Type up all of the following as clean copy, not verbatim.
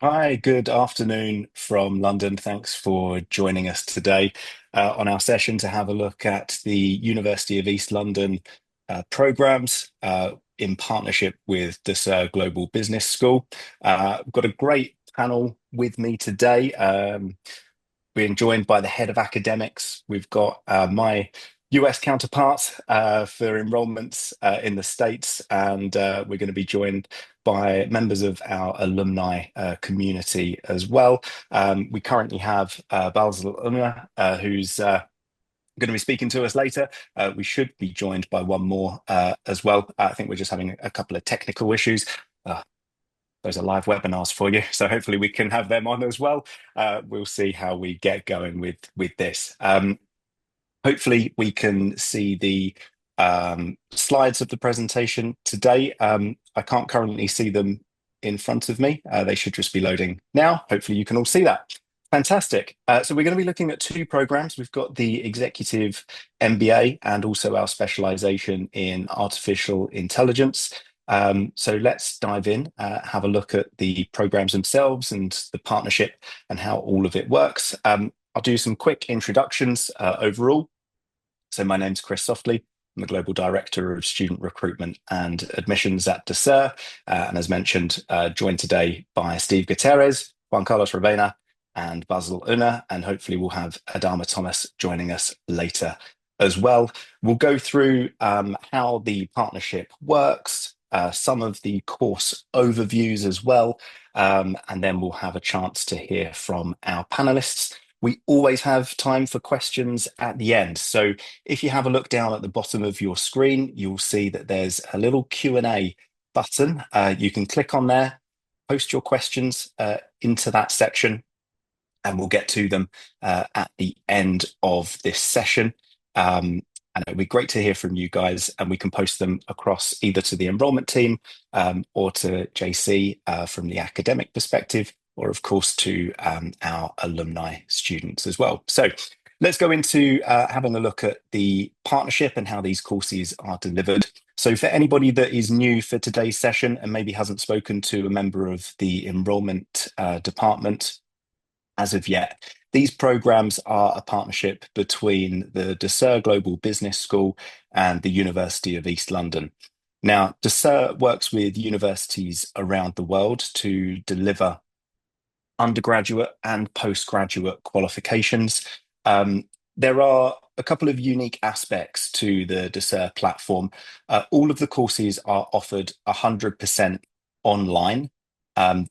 Hi, good afternoon from London. Thanks for joining us today on our session to have a look at the University of East London programs in partnership with Ducere Global Business School. We've got a great panel with me today. Being joined by the head of academics. We've got my US counterpart for enrollments in the States, and we're going to be joined by members of our alumni community as well. We currently have Bassel Ounah, who's going to be speaking to us later. We should be joined by one more as well. I think we're just having a couple of technical issues. Those are live webinars for you, so hopefully we can have them on as well. We'll see how we get going with this. Hopefully we can see the slides of the presentation today. I can't currently see them in front of me. They should just be loading now. Hopefully you can all see that. Fantastic. So we're going to be looking at two programs. We've got the Executive MBA and also our specialization in artificial intelligence. So let's dive in, have a look at the programs themselves and the partnership and how all of it works. I'll do some quick introductions overall. So my name's Chris Softley. I'm the Global Director of Student Recruitment and Admissions at Ducere. And as mentioned, joined today by Steve Gutierrez, Juan Carlos Ravena, and Bassel Ounah. And hopefully we'll have Adama Thomas joining us later as well. We'll go through how the partnership works, some of the course overviews as well. And then we'll have a chance to hear from our panelists. We always have time for questions at the end. So if you have a look down at the bottom of your screen, you'll see that there's a little Q&A button. You can click on there, post your questions into that section, and we'll get to them at the end of this session. And it'd be great to hear from you guys, and we can post them across either to the enrollment team or to JC from the academic perspective, or of course to our alumni students as well. So let's go into having a look at the partnership and how these courses are delivered. So for anybody that is new for today's session and maybe hasn't spoken to a member of the enrollment department as of yet, these programs are a partnership between the Ducere Global Business School and the University of East London. Now, Ducere works with universities around the world to deliver undergraduate and postgraduate qualifications. There are a couple of unique aspects to the Ducere platform. All of the courses are offered 100% online.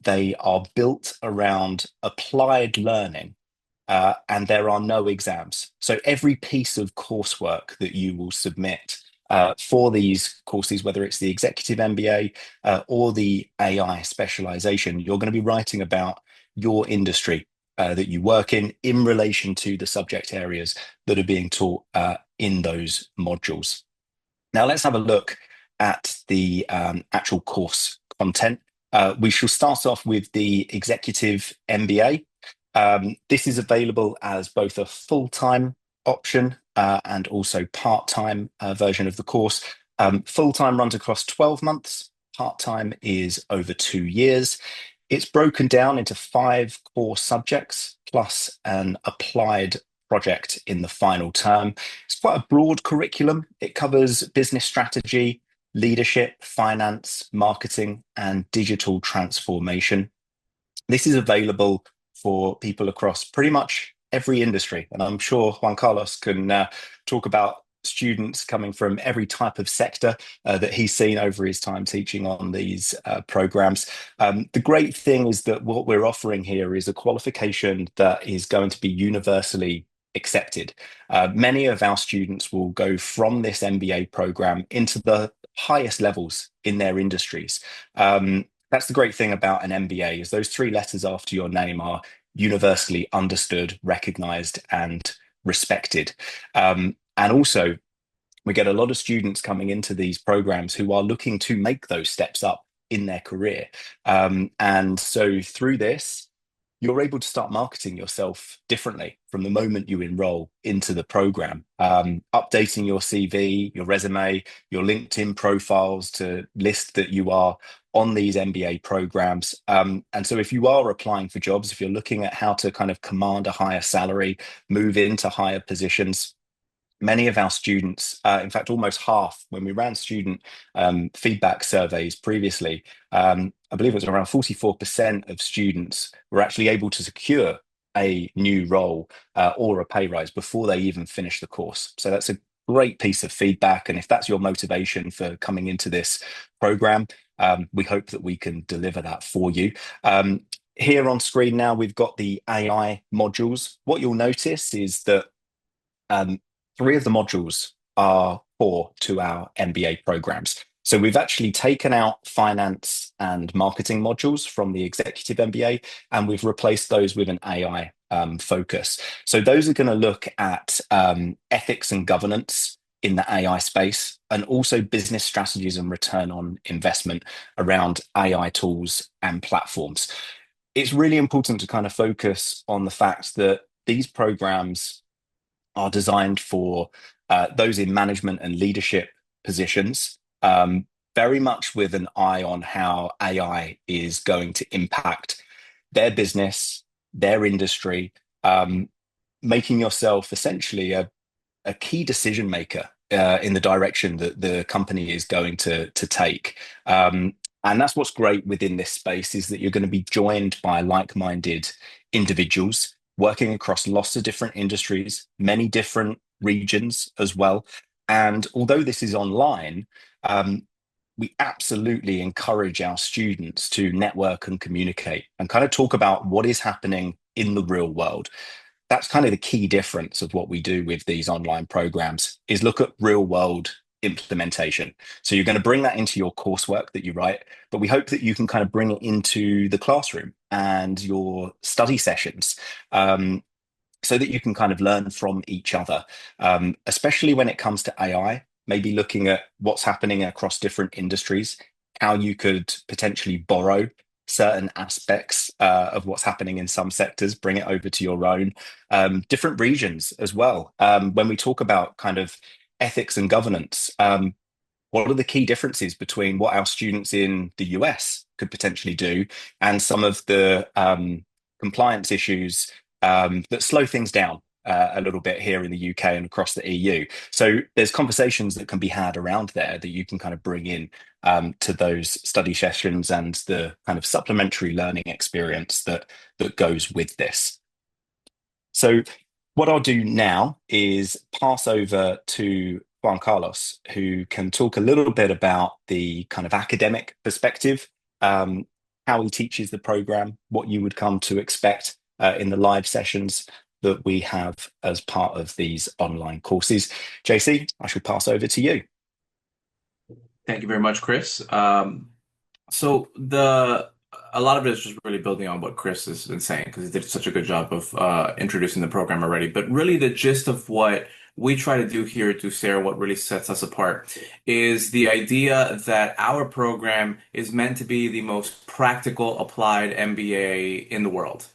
They are built around applied learning, and there are no exams. So every piece of coursework that you will submit for these courses, whether it's the Executive MBA or the AI specialization, you're going to be writing about your industry that you work in relation to the subject areas that are being taught in those modules. Now, let's have a look at the actual course content. We shall start off with the Executive MBA. This is available as both a full-time option and also part-time version of the course. Full-time runs across 12 months. Part-time is over 2 years. It's broken down into 5 core subjects plus an applied project in the final term. It's quite a broad curriculum. It covers business strategy, leadership, finance, marketing, and digital transformation. This is available for people across pretty much every industry. And I'm sure Juan Carlos can talk about students coming from every type of sector that he's seen over his time teaching on these programs. The great thing is that what we're offering here is a qualification that is going to be universally accepted. Many of our students will go from this MBA program into the highest levels in their industries. That's the great thing about an MBA is those 3 letters after your name are universally understood, recognized, and respected. And also, we get a lot of students coming into these programs who are looking to make those steps up in their career. And so through this, you're able to start marketing yourself differently from the moment you enroll into the program. Updating your CV, your resume, your LinkedIn profiles to list that you are on these MBA programs. And so if you are applying for jobs, if you're looking at how to kind of command a higher salary, move into higher positions, many of our students, in fact, almost half, when we ran student feedback surveys previously, I believe it was around 44% of students were actually able to secure a new role or a pay rise before they even finish the course. So that's a great piece of feedback. And if that's your motivation for coming into this program, we hope that we can deliver that for you. Here on screen now, we've got the AI modules. What you'll notice is that um, three of the modules are core to our MBA programs. So we've actually taken out finance and marketing modules from the executive MBA, and we've replaced those with an AI focus. So those are going to look at ethics and governance in the AI space, and also business strategies and return on investment around AI tools and platforms. It's really important to kind of focus on the fact that these programs are designed for those in management and leadership positions, very much with an eye on how AI is going to impact their business, their industry, making yourself essentially a key decision maker in the direction that the company is going to take. And that's what's great within this space, is that you're going to be joined by like-minded individuals working across lots of different industries, many different regions as well. And although this is online, we absolutely encourage our students to network and communicate and kind of talk about what is happening in the real world. That's kind of the key difference of what we do with these online programs, is look at real world implementation. So you're going to bring that into your coursework that you write, but we hope that you can kind of bring it into the classroom and your study sessions, so that you can kind of learn from each other, especially when it comes to AI, maybe looking at what's happening across different industries, how you could potentially borrow certain aspects of what's happening in some sectors, bring it over to your own, different regions as well. When we talk about kind of ethics and governance, what are the key differences between what our students in the US could potentially do and some of the compliance issues that slow things down a little bit here in the UK and across the EU. So there's conversations that can be had around there that you can kind of bring in to those study sessions and the kind of supplementary learning experience that goes with this. So what I'll do now is pass over to Juan Carlos, who can talk a little bit about the kind of academic perspective, how he teaches the program, what you would come to expect in the live sessions that we have as part of these online courses. JC, I shall pass over to you. Thank you very much, Chris. So a lot of it is just really building on what Chris has been saying, because he did such a good job of introducing the program already. But really, the gist of what we try to do here at Ducere, what really sets us apart, is the idea that our program is meant to be the most practical applied MBA in the world.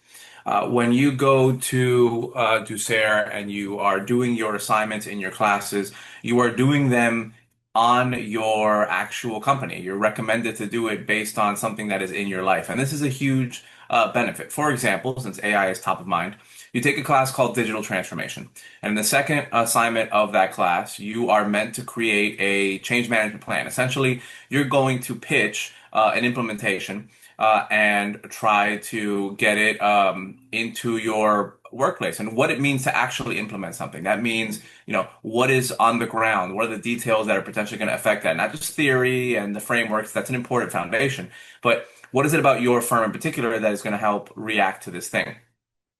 When you go to Ducere and you are doing your assignments in your classes, you are doing them on your actual company. You're recommended to do it based on something that is in your life. And this is a huge benefit. For example, since AI is top of mind, you take a class called Digital Transformation. And in the second assignment of that class, you are meant to create a change management plan. Essentially, you're going to pitch an implementation and try to get it into your workplace and what it means to actually implement something. That means, what is on the ground? What are the details that are potentially going to affect that? Not just theory and the frameworks, that's an important foundation, but what is it about your firm in particular that is going to help react to this thing?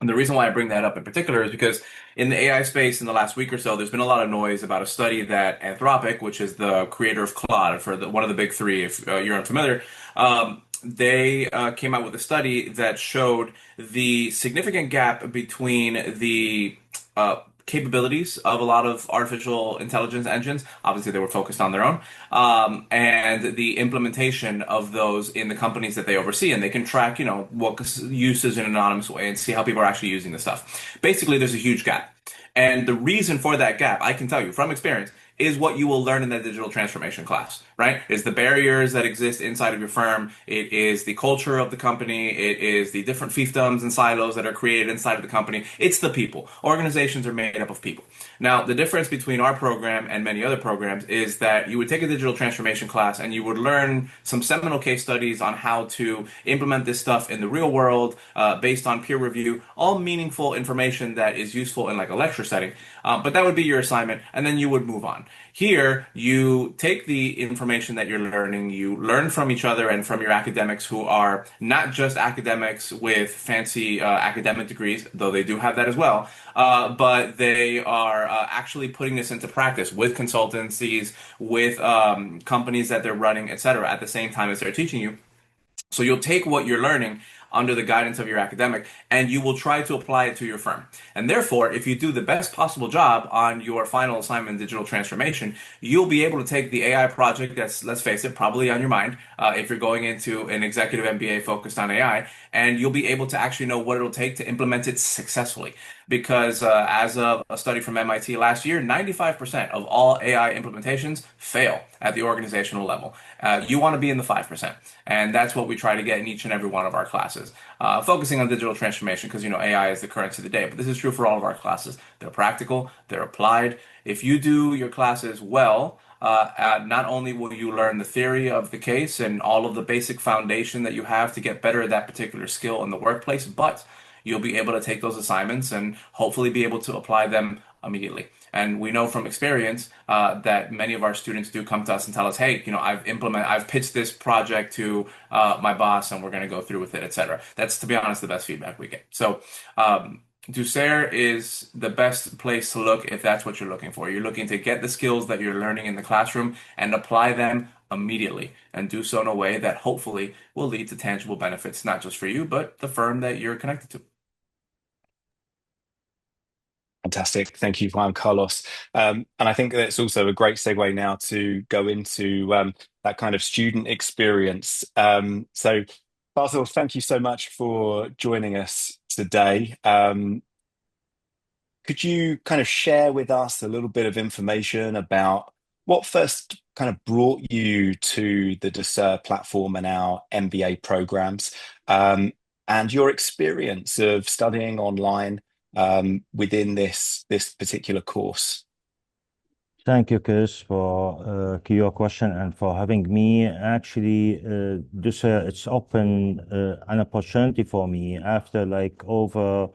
And the reason why I bring that up in particular is because in the AI space in the last week or so, there's been a lot of noise about a study that Anthropic, which is the creator of Claude, for one of the big three, if you're unfamiliar, they came out with a study that showed the significant gap between the capabilities of a lot of artificial intelligence engines. Obviously, they were focused on their own, and the implementation of those in the companies that they oversee, and they can track, what uses in an anonymous way and see how people are actually using the stuff. Basically, there's a huge gap. And the reason for that gap, I can tell you from experience, is what you will learn in that digital transformation class, right? Is the barriers that exist inside of your firm. It is the culture of the company. It is the different fiefdoms and silos that are created inside of the company. It's the people. Organizations are made up of people. Now, the difference between our program and many other programs is that you would take a digital transformation class and you would learn some seminal case studies on how to implement this stuff in the real world, based on peer review, all meaningful information that is useful in like a lecture setting. But that would be your assignment, and then you would move on. Here, you take the information that you're learning, you learn from each other and from your academics who are not just academics with fancy academic degrees, though they do have that as well, but they are actually putting this into practice with consultancies, with companies that they're running, etc., at the same time as they're teaching you. So you'll take what you're learning under the guidance of your academic and you will try to apply it to your firm. And therefore, if you do the best possible job on your final assignment in digital transformation, you'll be able to take the AI project that's, let's face it, probably on your mind, if you're going into an executive MBA focused on AI, and you'll be able to actually know what it'll take to implement it successfully. Because as of a study from MIT last year, 95% of all AI implementations fail at the organizational level. You want to be in the 5%. And that's what we try to get in each and every one of our classes. Focusing on digital transformation because, AI is the currency of the day. But this is true for all of our classes. They're practical, they're applied. If you do your classes well, not only will you learn the theory of the case and all of the basic foundation that you have to get better at that particular skill in the workplace, but you'll be able to take those assignments and hopefully be able to apply them immediately. And we know from experience that many of our students do come to us and tell us, "Hey, I've pitched this project to my boss, and we're going to go through with it, etc." That's, to be honest, the best feedback we get. So, Ducere is the best place to look if that's what you're looking for. You're looking to get the skills that you're learning in the classroom and apply them immediately, and do so in a way that hopefully will lead to tangible benefits, not just for you, but the firm that you're connected to. Fantastic. Thank you, Juan Carlos. And I think that's also a great segue now to go into that kind of student experience. So, Bassel, thank you so much for joining us today. Could you kind of share with us a little bit of information about what first kind of brought you to the Ducere platform and our MBA programs, and your experience of studying online within this particular course? Thank you, Chris, for your question and for having me. Actually, this it's open an opportunity for me after like over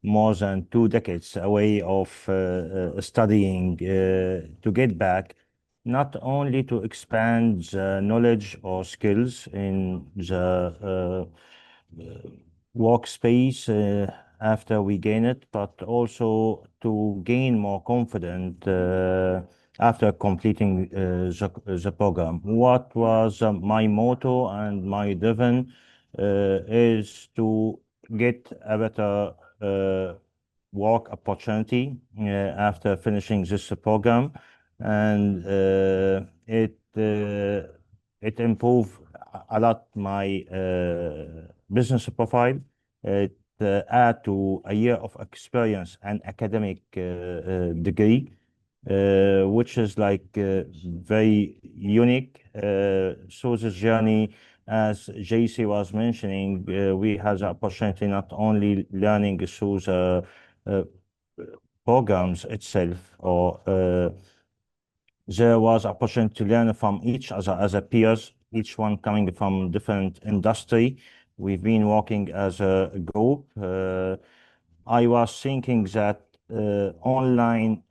more than 2 decades away of studying to get back, not only to expand the knowledge or skills in the workspace after we gain it, but also to gain more confidence after completing the program. What was my motto and my driven is to get a better work opportunity after finishing this program, and it improved a lot my business profile. It add to a year of experience and academic degree, which is like very unique. So this journey, as JC was mentioning, we had the opportunity not only learning through the uh, programs itself, or there was opportunity to learn from each other as a peers, each one coming from different industry. We've been working as a group. I was thinking that online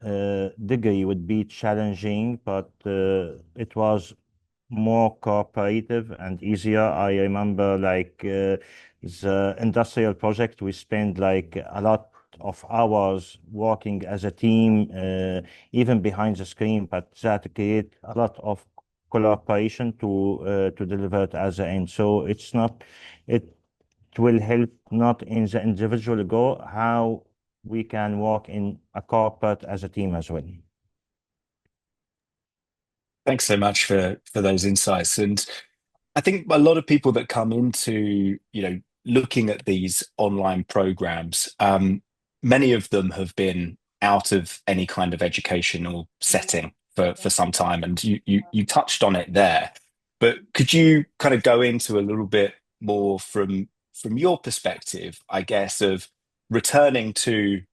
degree would be challenging, but it was more cooperative and easier. I remember like the industrial project, we spent like a lot of hours working as a team, even behind the screen, but that create a lot of collaboration to deliver it as an end. So it will help not in the individual goal, how we can work in a corporate as a team as well. Thanks so much for those insights. And I think a lot of people that come into, looking at these online programs, many of them have been out of any kind of educational setting for some time, and you touched on it there. But could you kind of go into a little bit more from your perspective, I guess, of returning to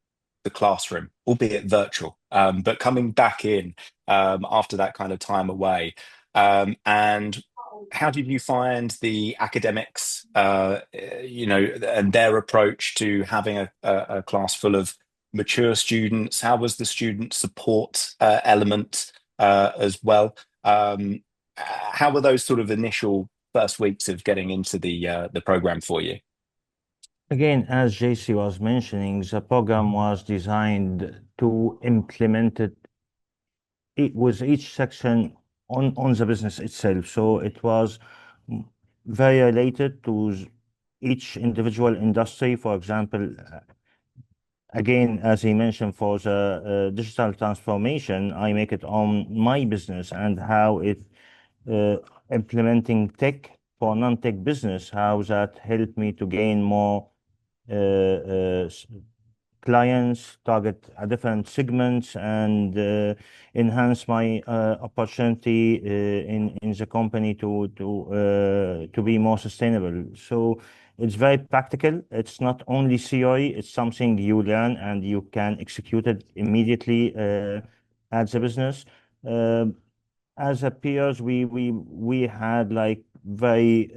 the classroom, albeit virtual, but coming back in after that kind of time away, and how did you find the academics, and their approach to having a class full of mature students? How was the student support element as well? How were those sort of initial first weeks of getting into the program for you? Again, as JC was mentioning, the program was designed to implement it with each section on the business itself. So it was very related to each individual industry. For example, again, as he mentioned, for the digital transformation, I make it on my business and how it uh, implementing tech for non-tech business, how that helped me to gain more clients, target different segments, and enhance my opportunity in the company to be more sustainable. So it's very practical. It's not only theory. It's something you learn and you can execute it immediately at the business. Uh, as a peers, we had like very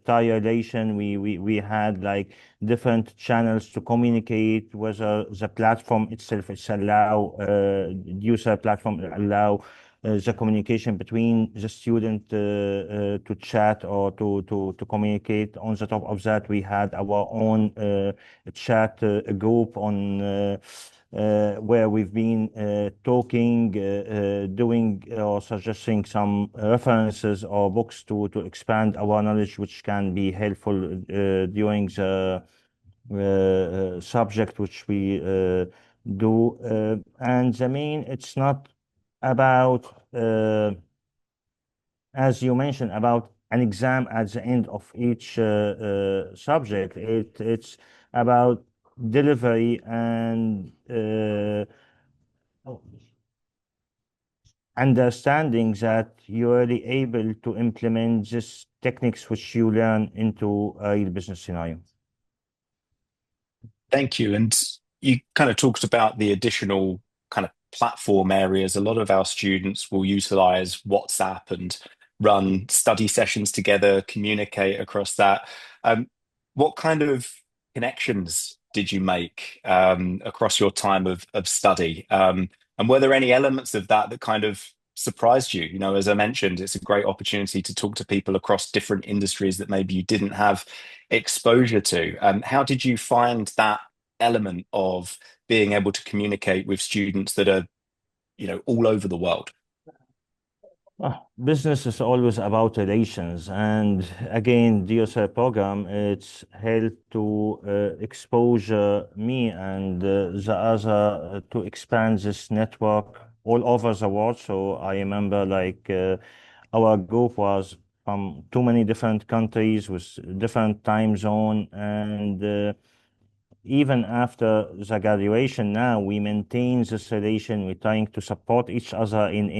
tight relation. We had like different channels to communicate, whether the platform itself is allow user platform allow the communication between the student to chat or to communicate. On the top of that, we had our own chat group on where we've been talking, doing or suggesting some references or books to expand our knowledge, which can be helpful during the subject which we do. And the main, it's not about, as you mentioned, about an exam at the end of each subject. It's about delivery and understanding that you're really able to implement these techniques which you learn into a real business scenario. Thank you. And you kind of talked about the additional kind of platform areas. A lot of our students will utilize WhatsApp and run study sessions together, communicate across that. What kind of connections did you make across your time of study? And were there any elements of that that kind of surprised you? As I mentioned, it's a great opportunity to talk to people across different industries that maybe you didn't have exposure to. How did you find that element of being able to communicate with students that are, all over the world? Business is always about relations, and again, DSR program it's helped to exposure me and the other to expand this network all over the world. So I remember like our group was from too many different countries with different time zone, and even after the graduation now we maintain this relation. We're trying to support each other in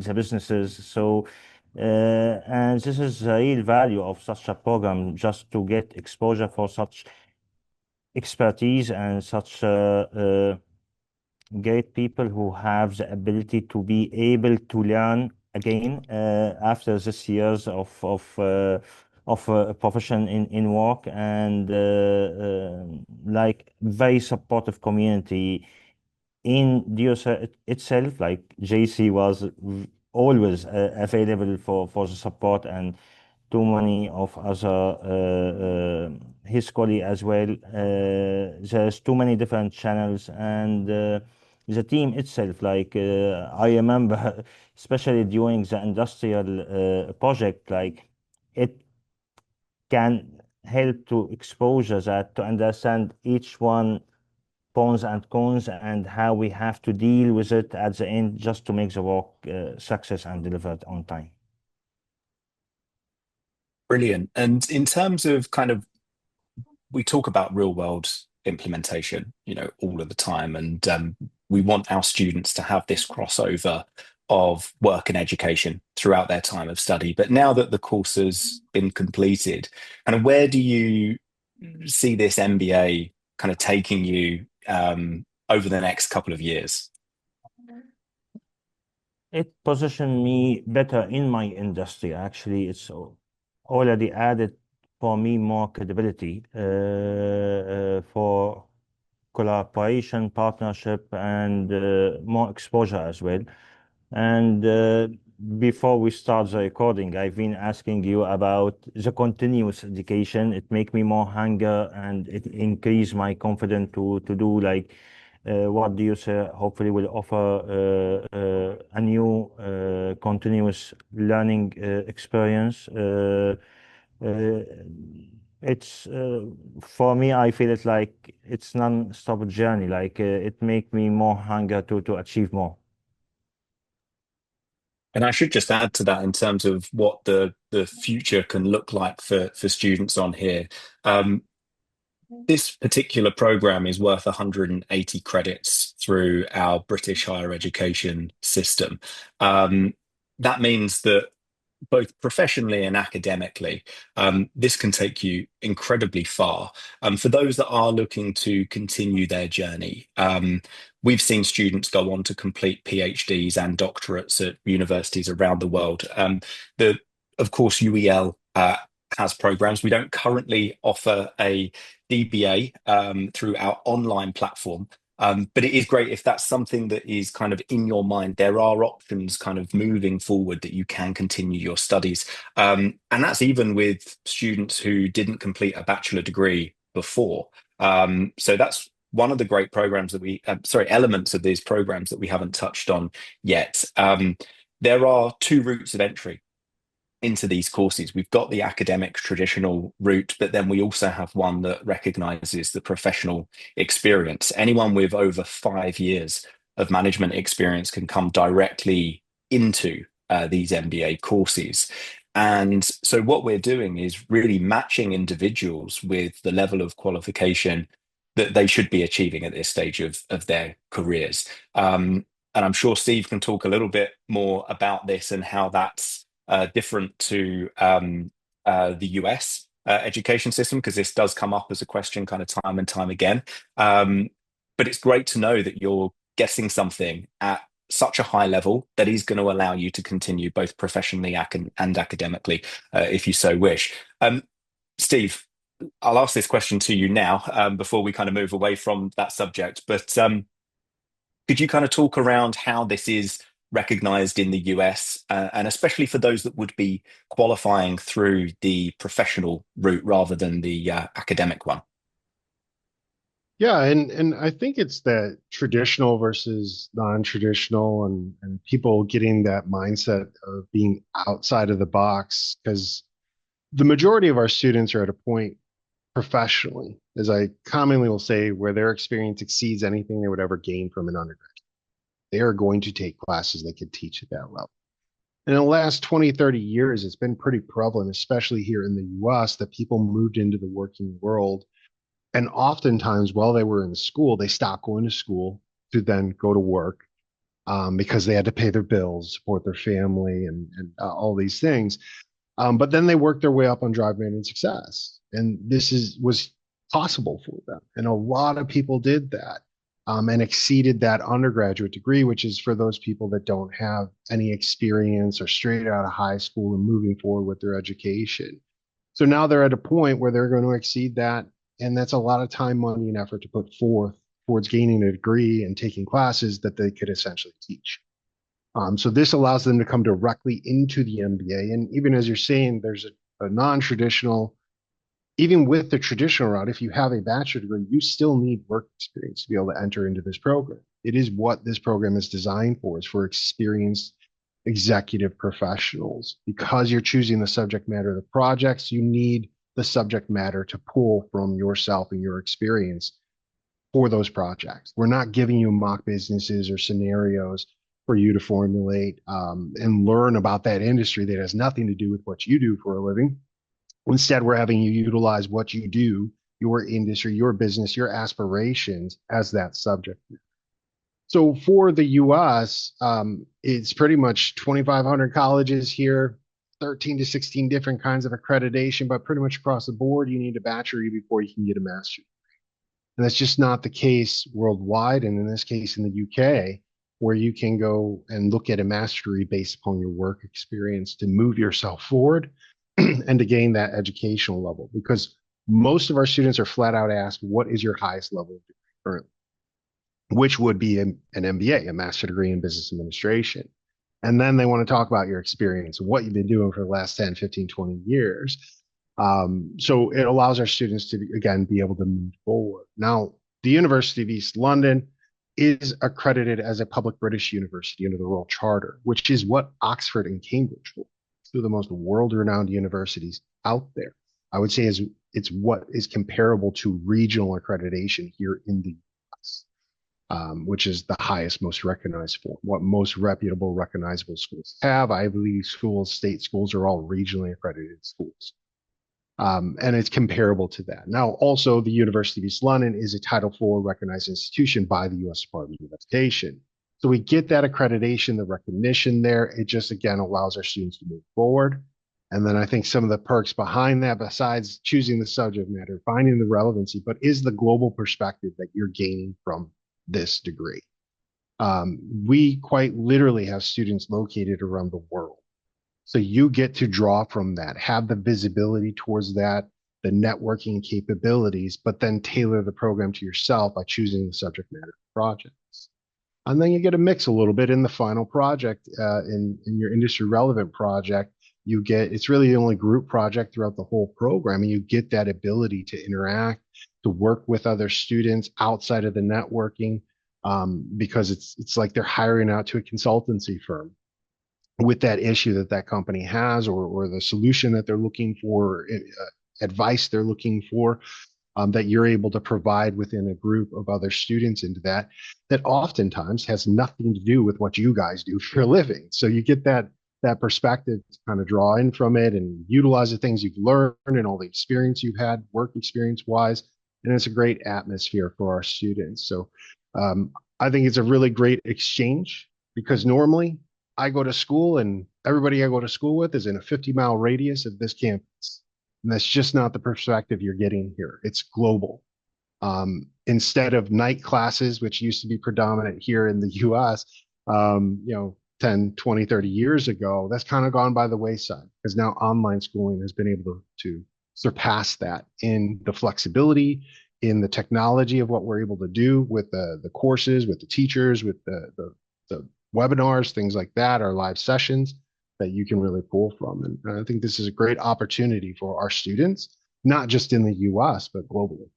the businesses. So and this is the real value of such a program, just to get exposure for such expertise and such great people who have the ability to be able to learn again after this years of profession in work, and like very supportive community in DOSA itself. Like JC was always available for the support, and too many of other his colleagues as well. There's too many different channels, and the team itself. Like I remember, especially during the industrial project, like it can help to exposure that to understand each one pros and cons and how we have to deal with it at the end just to make the work success and delivered on time. Brilliant. And in terms of kind of, we talk about real world implementation, all of the time, and we want our students to have this crossover of work and education throughout their time of study. But now that the course has been completed, kind of where do you see this MBA kind of taking you over the next couple of years? It positioned me better in my industry. Actually, it's already added for me more credibility for collaboration, partnership, and more exposure as well. And before we start the recording, I've been asking you about the continuous education. It make me more hunger and it increase my confidence to do like what do you say? Hopefully, will offer a new continuous learning experience. Uh, it's for me, I feel it like it's non-stop journey. Like it make me more hunger to achieve more. And I should just add to that in terms of what the future can look like for students on here. Um, this particular program is worth 180 credits through our British higher education system. That means that both professionally and academically, this can take you incredibly far. For those that are looking to continue their journey, we've seen students go on to complete PhDs and doctorates at universities around the world. Of course, UEL has programs. We don't currently offer a DBA through our online platform. But it is great if that's something that is kind of in your mind. There are options kind of moving forward that you can continue your studies. And that's even with students who didn't complete a bachelor degree before. So that's one of the great programs that elements of these programs that we haven't touched on yet. There are two routes of entry into these courses. We've got the academic traditional route, but then we also have one that recognizes the professional experience. Anyone with over 5 years of management experience can come directly into these MBA courses. And so what we're doing is really matching individuals with the level of qualification that they should be achieving at this stage of their careers. And I'm sure Steve can talk a little bit more about this and how that's different to the US education system, because this does come up as a question kind of time and time again. But it's great to know that you're getting something at such a high level that is going to allow you to continue both professionally and academically, if you so wish. Steve, I'll ask this question to you now before we kind of move away from that subject. But could you kind of talk around how this is recognized in the US, and especially for those that would be qualifying through the professional route rather than the academic one? Yeah, and I think it's that traditional versus non-traditional and people getting that mindset of being outside of the box, because the majority of our students are at a point professionally, as I commonly will say, where their experience exceeds anything they would ever gain from an undergrad. They are going to take classes they could teach at that level. In the last 20, 30 years, it's been pretty prevalent, especially here in the US, that people moved into the working world. And oftentimes, while they were in school, they stopped going to school to then go to work because they had to pay their bills, support their family, and all these things. But then they worked their way up on drive, and success. And was possible for them. And a lot of people did that and exceeded that undergraduate degree, which is for those people that don't have any experience or straight out of high school and moving forward with their education. So now they're at a point where they're going to exceed that. And that's a lot of time, money, and effort to put forth towards gaining a degree and taking classes that they could essentially teach. So this allows them to come directly into the MBA. And even as you're saying, there's a non-traditional, even with the traditional route, if you have a bachelor degree, you still need work experience to be able to enter into this program. It is what this program is designed for, is for experienced executive professionals. Because you're choosing the subject matter of the projects, you need the subject matter to pull from yourself and your experience for those projects. We're not giving you mock businesses or scenarios for you to formulate and learn about that industry that has nothing to do with what you do for a living. Instead, we're having you utilize what you do, your industry, your business, your aspirations as that subject. So for the US, it's pretty much 2,500 colleges here, 13 to 16 different kinds of accreditation, but pretty much across the board, you need a bachelor before you can get a master's. And that's just not the case worldwide. And in this case, in the UK, where you can go and look at a mastery based upon your work experience to move yourself forward and to gain that educational level. Because most of our students are flat out asked, what is your highest level of degree currently? Which would be an MBA, a master degree in business administration. And then they want to talk about your experience, what you've been doing for the last 10, 15, 20 years. So it allows our students to, again, be able to move forward. Now, the University of East London is accredited as a public British university under the Royal Charter, which is what Oxford and Cambridge were. Two of the most world-renowned universities out there. I would say it's what is comparable to regional accreditation here in the US. Which is the highest, most recognized form, what most reputable, recognizable schools have. Ivy League schools, state schools are all regionally accredited schools. And it's comparable to that. Now, also, the University of East London is a Title IV recognized institution by the U.S. Department of Education. So we get that accreditation, the recognition there. It just, again, allows our students to move forward. And then I think some of the perks behind that, besides choosing the subject matter, finding the relevancy, but is the global perspective that you're gaining from this degree. We quite literally have students located around the world. So you get to draw from that, have the visibility towards that, the networking capabilities, but then tailor the program to yourself by choosing the subject matter projects. And then you get a mix a little bit in the final project, in your industry relevant project. It's really the only group project throughout the whole program, and you get that ability to interact, to work with other students outside of the networking, because it's like they're hiring out to a consultancy firm with that issue that company has, or the solution that they're looking for, advice they're looking for, that you're able to provide within a group of other students into that oftentimes has nothing to do with what you guys do for a living. So you get that perspective to kind of draw in from it and utilize the things you've learned and all the experience you've had, work experience wise. And it's a great atmosphere for our students. So I think it's a really great exchange, because normally I go to school and everybody I go to school with is in a 50-mile radius of this campus. And that's just not the perspective you're getting here. It's global. Instead of night classes, which used to be predominant here in the US, 10, 20, 30 years ago, that's kind of gone by the wayside, because now online schooling has been able to surpass that in the flexibility, in the technology of what we're able to do with the courses, with the teachers, with the webinars, things like that, our live sessions that you can really pull from. And I think this is a great opportunity for our students, not just in the US, but globally.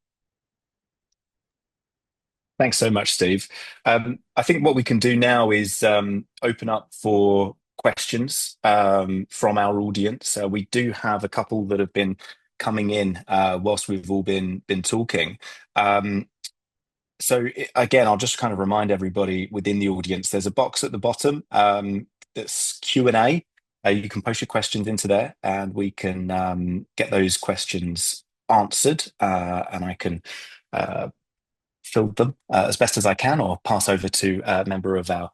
Thanks so much, Steve. I think what we can do now is open up for questions from our audience. We do have a couple that have been coming in whilst we've all been talking. So again, I'll just kind of remind everybody within the audience, there's a box at the bottom that's Q&A. You can post your questions into there and we can get those questions answered, and I can fill them as best as I can, or pass over to a member of our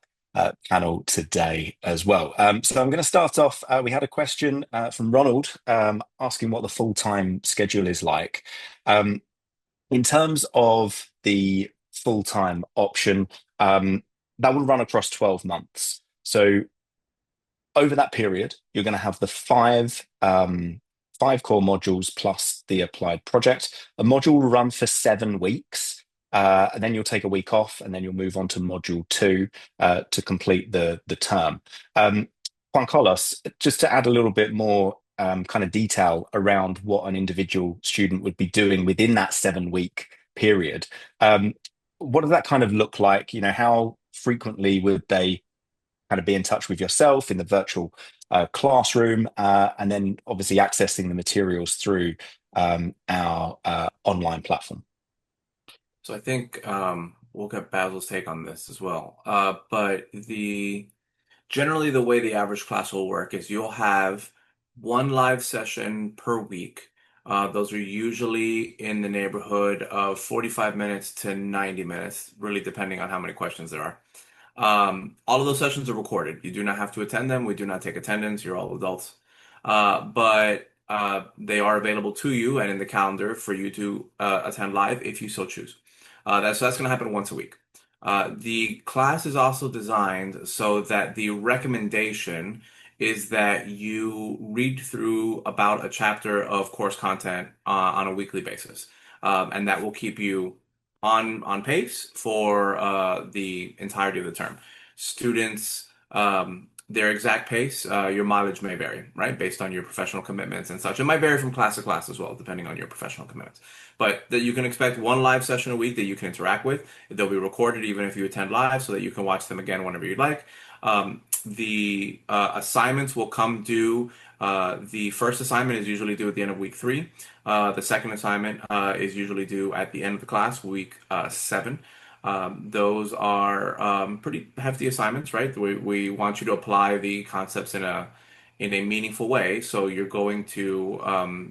panel today as well. So I'm going to start off. We had a question from Ronald asking what the full-time schedule is like. In terms of the full-time option, that will run across 12 months. So over that period, you're going to have the five core modules plus the applied project. A module will run for 7 weeks, and then you'll take a week off, and then you'll move on to module 2 to complete the term. Juan Carlos, just to add a little bit more kind of detail around what an individual student would be doing within that 7-week period. What does that kind of look like? How frequently would they kind of be in touch with yourself in the virtual classroom, and then obviously accessing the materials through our online platform? So I think we'll get Basil's take on this as well. But generally the way the average class will work is you'll have one live session per week. Those are usually in the neighborhood of 45 minutes to 90 minutes, really depending on how many questions there are. All of those sessions are recorded. You do not have to attend them. We do not take attendance. You're all adults. But they are available to you and in the calendar for you to attend live if you so choose. So that's going to happen once a week. The class is also designed so that the recommendation is that you read through about a chapter of course content on a weekly basis. And that will keep you on pace for the entirety of the term. Students, their exact pace, your mileage may vary, right? Based on your professional commitments and such. It might vary from class to class as well, depending on your professional commitments. But that you can expect one live session a week that you can interact with. They'll be recorded even if you attend live so that you can watch them again whenever you'd like. The assignments will come due. The first assignment is usually due at the end of week 3. The second assignment is usually due at the end of the class, week 7. Those are pretty hefty assignments, right? We want you to apply the concepts in a meaningful way. So you're going to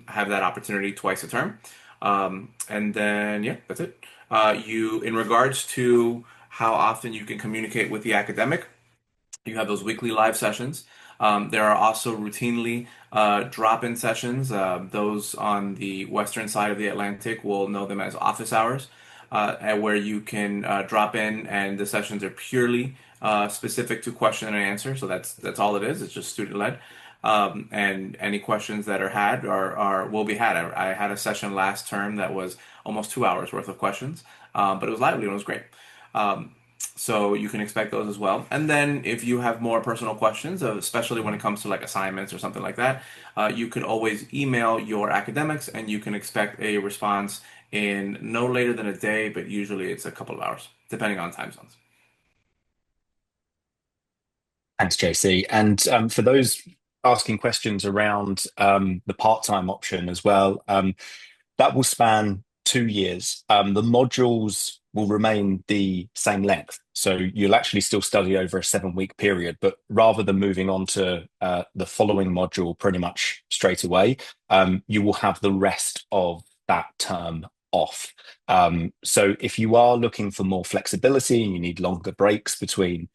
have that opportunity twice a term. And then, yeah, that's it. In regards to how often you can communicate with the academic, you have those weekly live sessions. There are also routinely drop-in sessions. Those on the western side of the Atlantic will know them as office hours, where you can drop in, and the sessions are purely specific to question and answer. So that's all it is. It's just student-led. And any questions that are had will be had. I had a session last term that was almost 2 hours worth of questions, but it was lively and it was great. So you can expect those as well. And then if you have more personal questions, especially when it comes to like assignments or something like that, you can always email your academics and you can expect a response in no later than a day, but usually it's a couple of hours, depending on time zones. Thanks, JC. And for those asking questions around the part-time option as well, that will span 2 years. The modules will remain the same length. So you'll actually still study over a 7-week period, but rather than moving on to the following module pretty much straight away, you will have the rest of that term off. So if you are looking for more flexibility and you need longer breaks between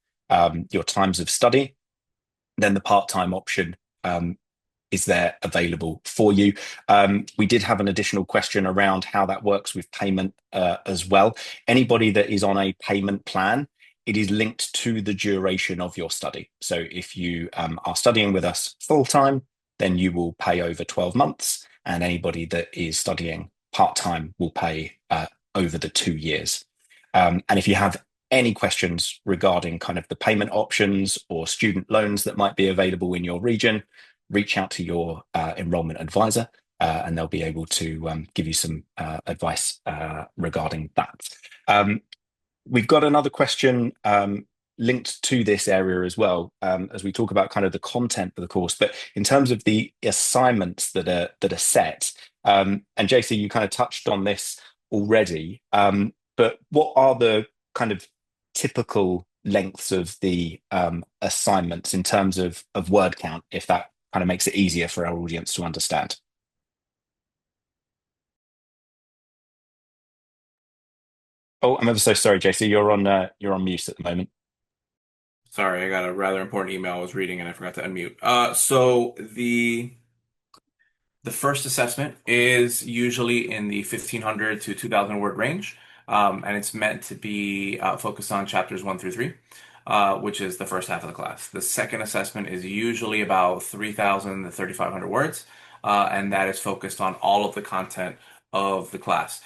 your times of study, then the part-time option is there available for you. We did have an additional question around how that works with payment as well. Anybody that is on a payment plan, it is linked to the duration of your study. So if you are studying with us full-time, then you will pay over 12 months. And anybody that is studying part-time will pay over the 2 years. And if you have any questions regarding kind of the payment options or student loans that might be available in your region, reach out to your enrollment advisor and they'll be able to give you some advice regarding that. We've got another question linked to this area as well, as we talk about kind of the content of the course, but in terms of the assignments that are set, and JC, you kind of touched on this already, but what are the kind of typical lengths of the assignments in terms of word count, if that kind of makes it easier for our audience to understand? Oh, I'm ever so sorry, JC. You're on mute at the moment. Sorry, I got a rather important email I was reading and I forgot to unmute. So the first assessment is usually in the 1,500 to 2,000 word range, and it's meant to be focused on chapters 1 through 3, which is the first half of the class. The second assessment is usually about 3,000 to 3,500 words, and that is focused on all of the content of the class.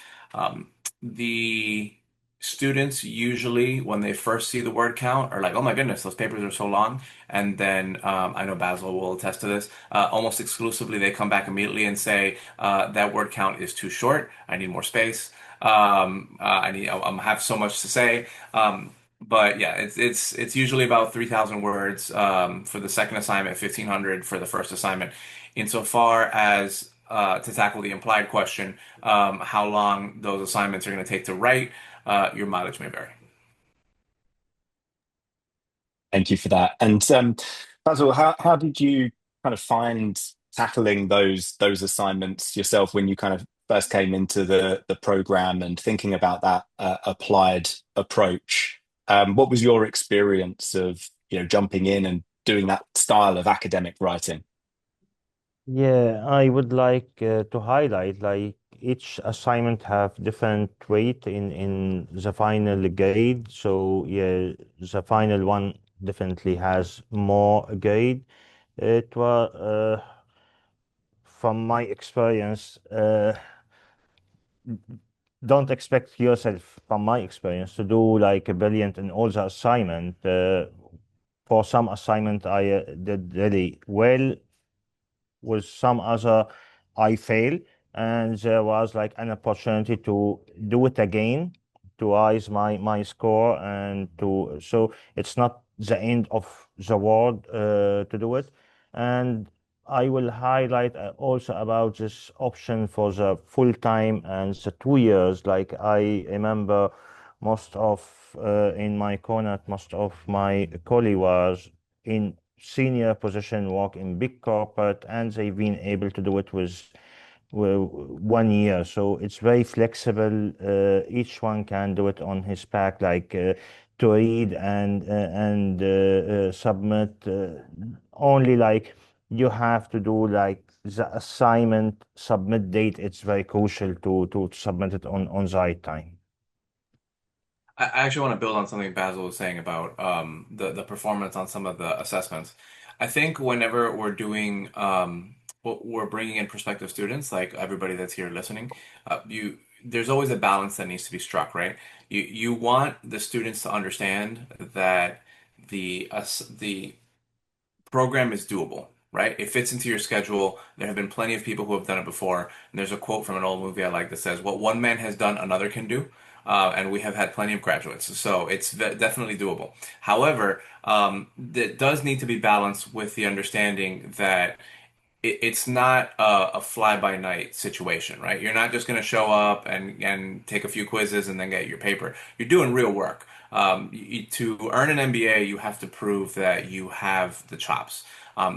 The students usually, when they first see the word count, are like, "Oh my goodness, those papers are so long." And then I know Basil will attest to this. Almost exclusively, they come back immediately and say, "That word count is too short. I need more space. I have so much to say." But yeah, it's usually about 3,000 words for the second assignment, 1,500 for the first assignment. Insofar as to tackle the implied question, how long those assignments are going to take to write, your mileage may vary. Thank you for that. And Basil, how did you kind of find tackling those assignments yourself when you kind of first came into the program and thinking about that applied approach? What was your experience of jumping in and doing that style of academic writing? Yeah, I would like to highlight like each assignment have different weight in the final grade. So yeah, the final one definitely has more grade. It was from my experience. Don't expect yourself, from my experience, to do like a brilliant in all the assignment. For some assignment, I did really well. With some other, I failed, and there was like an opportunity to do it again, to raise my score, and to so it's not the end of the world to do it. And I will highlight also about this option for the full time and the 2 years. Like I remember most of in my corner, most of my colleague was in senior position, work in big corporate, and they've been able to do it with 1 year. So it's very flexible. Each one can do it on his back, like to read and submit. Only like you have to do like the assignment submit date. It's very crucial to submit it on the right time. I actually want to build on something Basil was saying about the performance on some of the assessments. I think whenever we're doing we're bringing in prospective students, like everybody that's here listening, you there's always a balance that needs to be struck, right? You want the students to understand that the program is doable, right? It fits into your schedule. There have been plenty of people who have done it before. And there's a quote from an old movie I like that says, "What one man has done, another can do." And we have had plenty of graduates, so it's definitely doable. However, it does need to be balanced with the understanding that it's not a fly-by-night situation, right? You're not just going to show up and take a few quizzes and then get your paper. You're doing real work. To earn an MBA, you have to prove that you have the chops.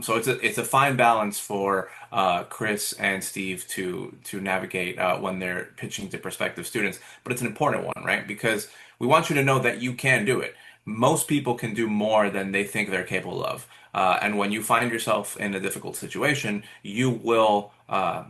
So it's a fine balance for Chris and Steve to navigate when they're pitching to prospective students. But it's an important one, right? Because we want you to know that you can do it. Most people can do more than they think they're capable of. And when you find yourself in a difficult situation, you will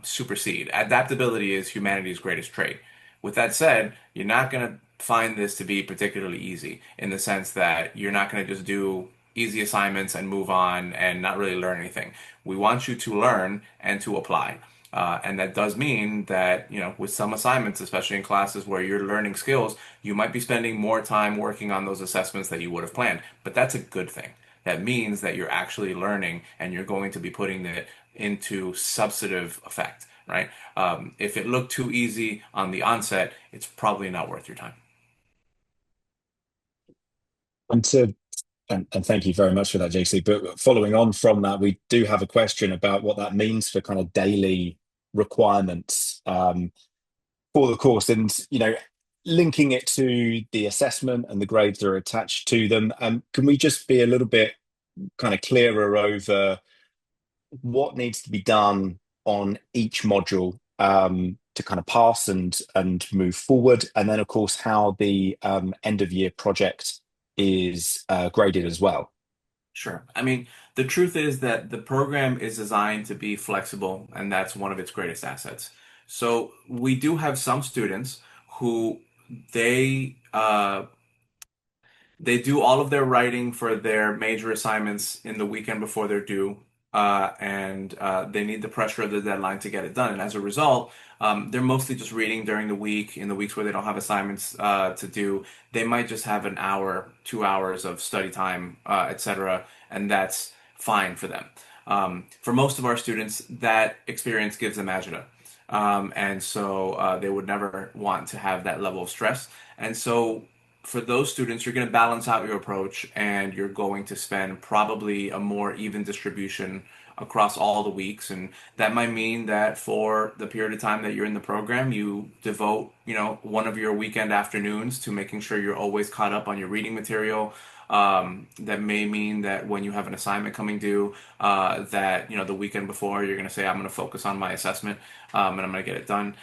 supersede. Adaptability is humanity's greatest trait. With that said, you're not going to find this to be particularly easy in the sense that you're not going to just do easy assignments and move on and not really learn anything. We want you to learn and to apply. And that does mean that, with some assignments, especially in classes where you're learning skills, you might be spending more time working on those assessments that you would have planned. But that's a good thing. That means that you're actually learning and you're going to be putting it into substantive effect, right? If it looked too easy on the onset, it's probably not worth your time. And to and thank you very much for that, JC. But following on from that, we do have a question about what that means for kind of daily requirements for the course, and linking it to the assessment and the grades that are attached to them. Can we just be a little bit kind of clearer over what needs to be done on each module to kind of pass and move forward, and then of course how the end of year project is graded as well? Sure. I mean, the truth is that the program is designed to be flexible, and that's one of its greatest assets. So we do have some students who they they do all of their writing for their major assignments in the weekend before they're due, and they need the pressure of the deadline to get it done. And as a result, they're mostly just reading during the week. In the weeks where they don't have assignments to do, they might just have an hour, 2 hours of study time, etc., and that's fine for them. For most of our students, that experience gives them agita. And so they would never want to have that level of stress. And so for those students, you're going to balance out your approach and you're going to spend probably a more even distribution across all the weeks. And that might mean that for the period of time that you're in the program, you devote, one of your weekend afternoons to making sure you're always caught up on your reading material. That may mean that when you have an assignment coming due, that, the weekend before, you're going to say, I'm going to focus on my assessment, and I'm going to get it done.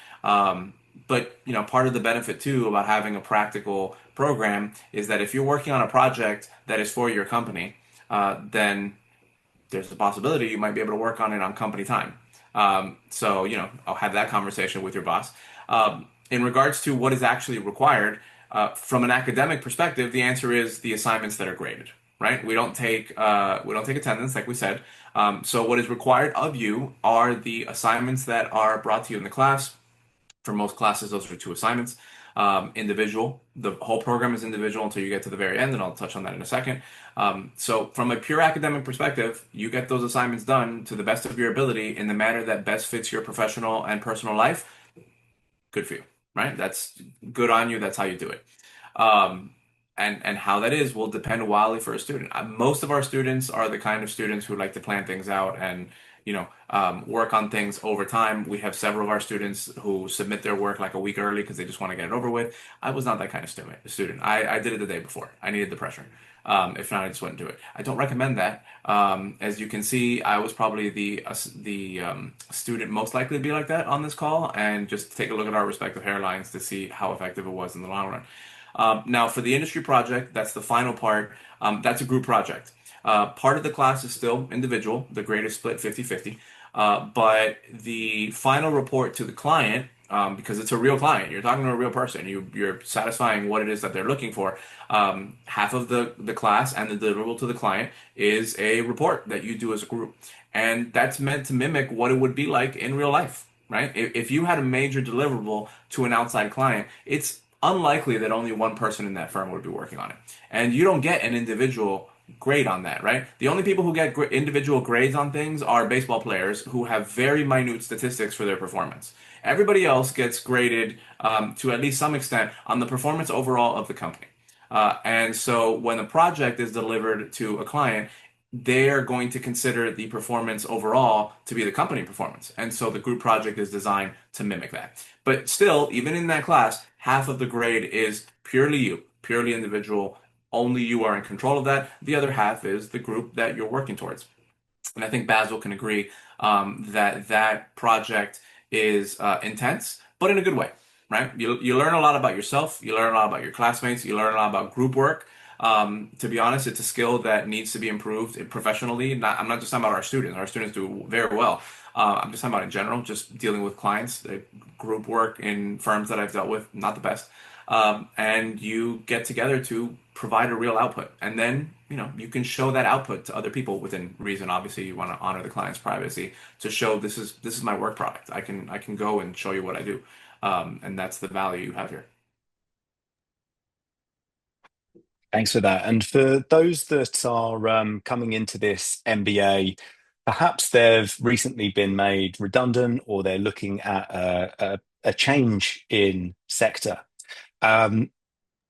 But part of the benefit too about having a practical program is that if you're working on a project that is for your company, then there's a possibility you might be able to work on it on company time. So I'll have that conversation with your boss. In regards to what is actually required, from an academic perspective, the answer is the assignments that are graded, right? We don't take attendance, like we said. So what is required of you are the assignments that are brought to you in the class. For most classes, those are 2 assignments. Individual. The whole program is individual until you get to the very end, and I'll touch on that in a second. So from a pure academic perspective, you get those assignments done to the best of your ability in the manner that best fits your professional and personal life. Good for you, right? That's good on you. That's how you do it. And how that is will depend wildly for a student. Most of our students are the kind of students who like to plan things out and work on things over time. We have several of our students who submit their work like a week early because they just want to get it over with. I was not that kind of student. I did it the day before. I needed the pressure. If not, I just wouldn't do it. I don't recommend that. As you can see, I was probably the student most likely to be like that on this call, and just take a look at our respective hairlines to see how effective it was in the long run. Now, for the industry project, that's the final part. That's a group project. Part of the class is still individual. The grade is split 50-50. But the final report to the client, because it's a real client, you're talking to a real person, you're satisfying what it is that they're looking for. Half of the class and the deliverable to the client is a report that you do as a group. And that's meant to mimic what it would be like in real life, right? If you had a major deliverable to an outside client, it's unlikely that only one person in that firm would be working on it. And you don't get an individual grade on that, right? The only people who get individual grades on things are baseball players who have very minute statistics for their performance. Everybody else gets graded to at least some extent on the performance overall of the company. And so when a project is delivered to a client, they are going to consider the performance overall to be the company performance. And so the group project is designed to mimic that. But still, even in that class, half of the grade is purely you, purely individual. Only you are in control of that. The other half is the group that you're working towards. And I think Bassel can agree that project is intense, but in a good way, right? You learn a lot about yourself. You learn a lot about your classmates. You learn a lot about group work. To be honest, it's a skill that needs to be improved professionally. I'm not just talking about our students. Our students do very well. I'm just talking about in general, just dealing with clients. Group work in firms that I've dealt with, not the best. And you get together to provide a real output. And then, you can show that output to other people within reason. Obviously, you want to honor the client's privacy to show this is my work product. I can go and show you what I do. And that's the value you have here. Thanks for that. And for those that are coming into this MBA, perhaps they've recently been made redundant or they're looking at a change in sector.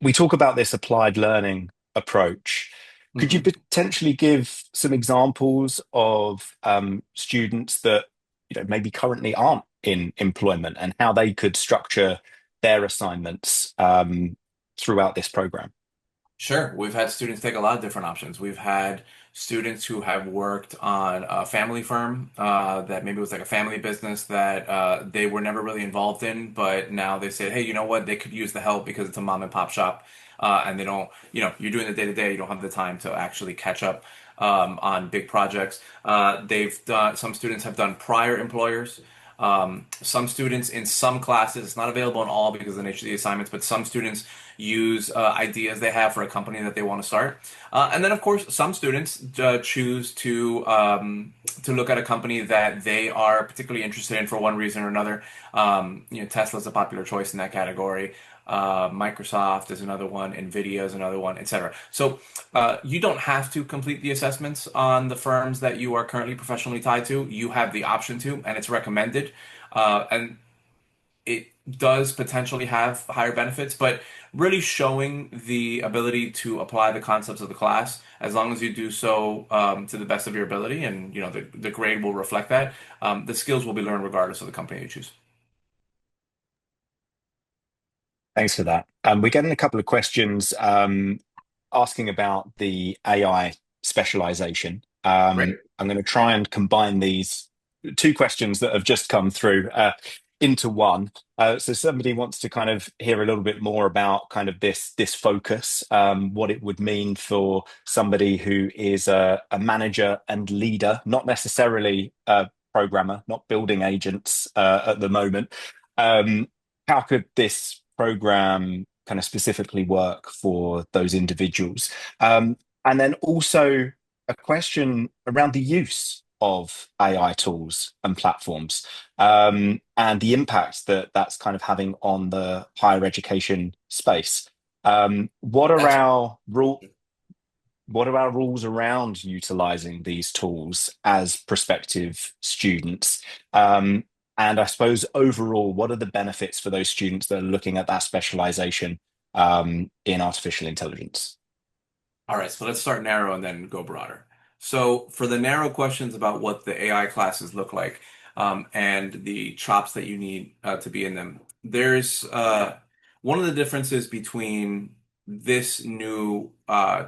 We talk about this applied learning approach. Could you potentially give some examples of students that maybe currently aren't in employment and how they could structure their assignments throughout this program? Sure. We've had students take a lot of different options. We've had students who have worked on a family firm that maybe was like a family business that they were never really involved in, but now they said, hey, you know what? They could use the help because it's a mom and pop shop. And they don't, you're doing the day to day, you don't have the time to actually catch up on big projects. Some students have done prior employers. Some students in some classes, it's not available in all because of the nature of the assignments, but some students use ideas they have for a company that they want to start. And then, of course, some students choose to look at a company that they are particularly interested in for one reason or another. Tesla's a popular choice in that category. Microsoft is another one, Nvidia is another one, etc. So you don't have to complete the assessments on the firms that you are currently professionally tied to. You have the option to, and it's recommended. And it does potentially have higher benefits, but really showing the ability to apply the concepts of the class, as long as you do so to the best of your ability, and the grade will reflect that. The skills will be learned regardless of the company you choose. Thanks for that. We're getting a couple of questions asking about the AI specialization. Great. I'm going to try and combine these two questions that have just come through into one. So somebody wants to kind of hear a little bit more about kind of this focus, what it would mean for somebody who is a manager and leader, not necessarily a programmer, not building agents at the moment. How could this program kind of specifically work for those individuals? And then also a question around the use of AI tools and platforms, and the impact that that's kind of having on the higher education space. What are That's our rules around utilizing these tools as prospective students? And I suppose overall, what are the benefits for those students that are looking at that specialization in artificial intelligence? All right, so let's start narrow and then go broader. So for the narrow questions about what the AI classes look like, and the chops that you need to be in them, there's one of the differences between this new